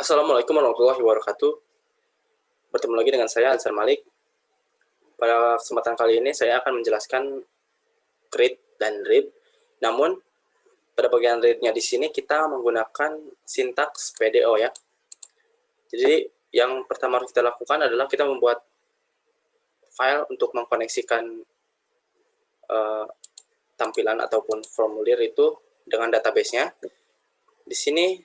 Assalamualaikum warahmatullahi wabarakatuh. Bertemu lagi dengan saya Ansar Malik. Pada kesempatan kali ini saya akan menjelaskan read dan read. Namun pada bagian read-nya di sini kita menggunakan sintaks PDO ya. Jadi yang pertama harus kita lakukan adalah kita membuat file untuk mengkoneksikan tampilan ataupun formulir itu dengan database-nya. Di sini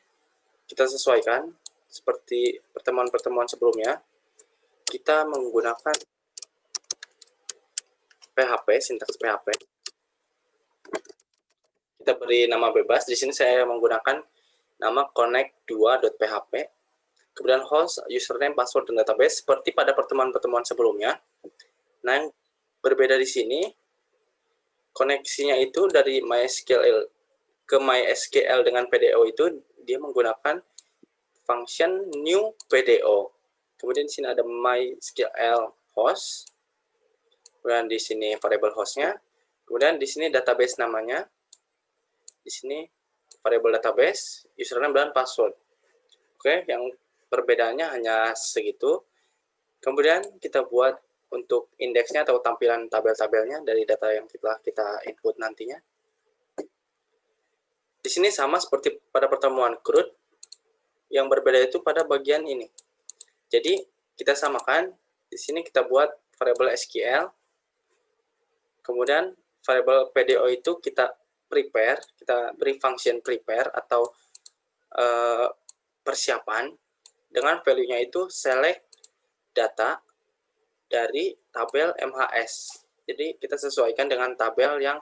kita sesuaikan seperti pertemuan-pertemuan sebelumnya. Kita menggunakan PHP, sintaks PHP. Kita beri nama bebas. Di sini saya menggunakan nama connect2.php. Kemudian host, username, password, dan database seperti pada pertemuan-pertemuan sebelumnya. Nah, yang berbeda di sini, koneksinya itu dari MySQL ke MySQL dengan PDO itu dia menggunakan function new PDO. Kemudian di sini ada MySQL host. Kemudian di sini variable hostnya. Kemudian di sini database namanya. Di sini variable database, username, dan password. Oke, yang perbedaannya hanya segitu. Kemudian kita buat untuk indeksnya atau tampilan tabel-tabelnya dari data yang kita input nantinya. Di sini sama seperti pada pertemuan CRUD, yang berbeda itu pada bagian ini. Jadi kita samakan, di sini kita buat variable SQL, kemudian variable PDO itu kita prepare, kita beri function prepare atau persiapan dengan value-nya itu select data dari tabel MHS. Jadi kita sesuaikan dengan tabel yang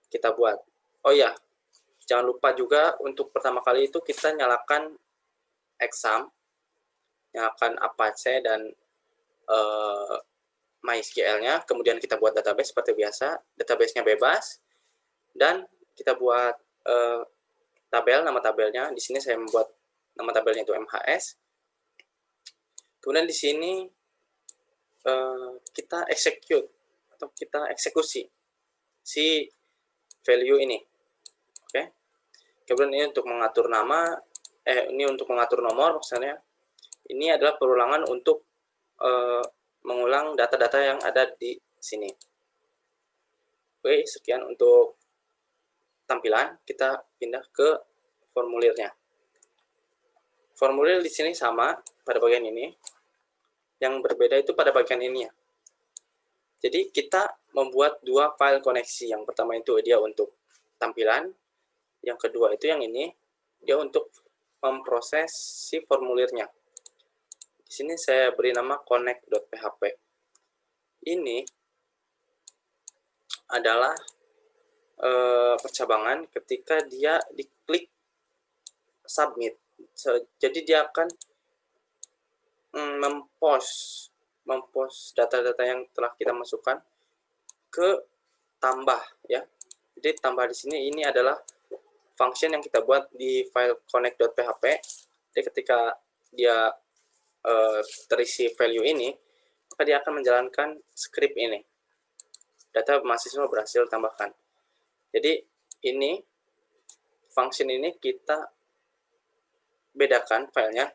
kita buat. Oh ya, jangan lupa juga untuk pertama kali itu kita nyalakan exam, nyalakan Apache dan MySQL-nya, kemudian kita buat database seperti biasa, database-nya bebas, dan kita buat tabel, nama tabelnya. Di sini saya membuat nama tabelnya itu MHS. Kemudian di sini kita execute atau kita eksekusi si value ini. Oke. Kemudian ini untuk mengatur nama, ini untuk mengatur nomor maksudnya. Ini adalah perulangan untuk mengulang data-data yang ada di sini. Oke, sekian untuk tampilan. Kita pindah ke formulirnya. Formulir di sini sama pada bagian ini. Yang berbeda itu pada bagian ini ya. Jadi kita membuat dua file koneksi. Yang pertama itu dia untuk tampilan. Yang kedua itu yang ini, dia untuk memproses si formulirnya. Di sini saya beri nama connect.php. Ini adalah percabangan ketika dia diklik submit. Jadi dia akan mempost data-data yang telah kita masukkan ke tambah ya. Jadi tambah di sini ini adalah function yang kita buat di file connect.php. Jadi ketika dia terisi value ini, maka dia akan menjalankan script ini. Data mahasiswa berhasil tambahkan. Jadi ini function ini kita bedakan filenya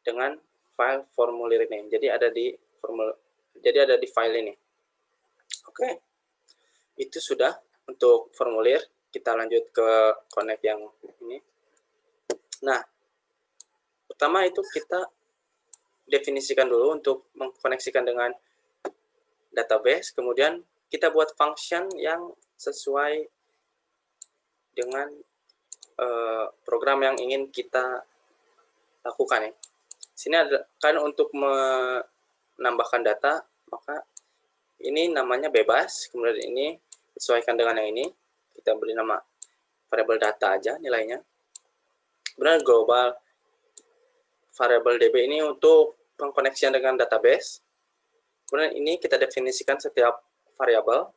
dengan file formulir ini. Jadi ada di file ini. Oke. Itu sudah untuk formulir. Kita lanjut ke connect yang ini. Nah, pertama itu kita definisikan dulu untuk mengkoneksikan dengan database. Kemudian kita buat function yang sesuai dengan program yang ingin kita lakukan ya. Sini ada kan untuk menambahkan data, maka ini namanya bebas, kemudian ini sesuaikan dengan yang ini, kita beri nama variable data aja nilainya. Kemudian global variable DB ini untuk pengkoneksian dengan database. Kemudian ini kita definisikan setiap variabel.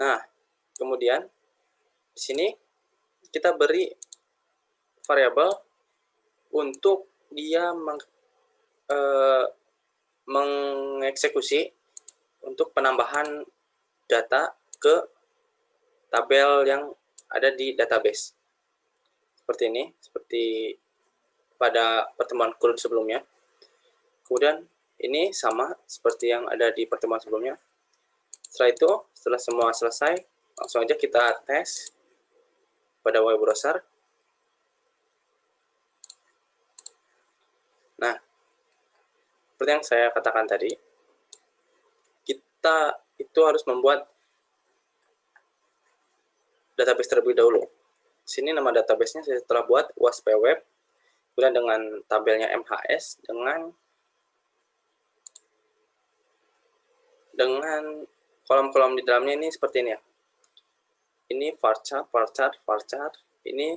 Nah, kemudian di sini kita beri variabel untuk dia mengeksekusi untuk penambahan data ke tabel yang ada di database. Seperti ini, seperti pada pertemuan CRUD sebelumnya. Kemudian ini sama seperti yang ada di pertemuan sebelumnya. Setelah itu, setelah semua selesai, langsung aja kita tes pada web browser. Nah, seperti yang saya katakan tadi, kita itu harus membuat database terlebih dahulu. Sini nama database-nya saya telah buat WASP Web, kemudian dengan tabelnya MHS, dengan kolom-kolom di dalamnya ini seperti ini ya. Ini varchar, varchar, varchar. Ini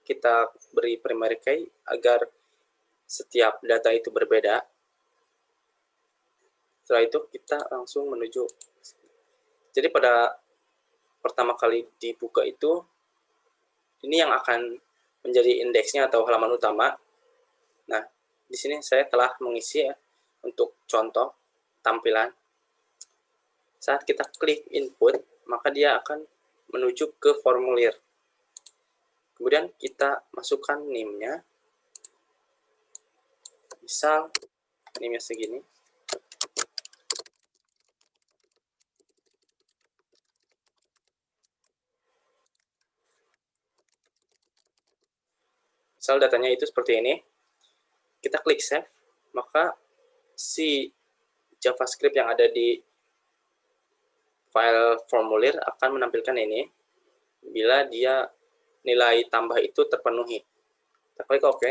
kita beri primary key agar setiap data itu berbeda. Setelah itu kita langsung menuju. Jadi pada pertama kali dibuka itu, ini yang akan menjadi indeksnya atau halaman utama. Nah, di sini saya telah mengisi ya, untuk contoh tampilan. Saat kita klik input, maka dia akan menuju ke formulir. Kemudian kita masukkan NIM-nya. Misal NIM-nya segini. Misal datanya itu seperti ini. Kita klik save, maka si JavaScript yang ada di file formulir akan menampilkan ini bila dia nilai tambah itu terpenuhi. Kita klik OK,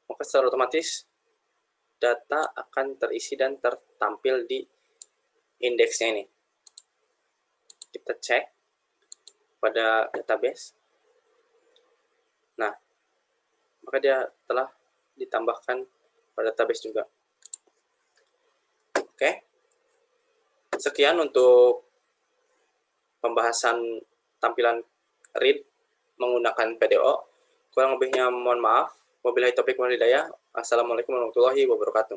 maka secara otomatis data akan terisi dan tertampil di indeksnya ini. Kita cek pada database. Nah, maka dia telah ditambahkan pada database juga. Oke. Sekian untuk pembahasan tampilan read menggunakan PDO. Kurang lebihnya mohon maaf. Wabillahi taufiq wal hidayah. Assalamualaikum warahmatullahi wabarakatuh.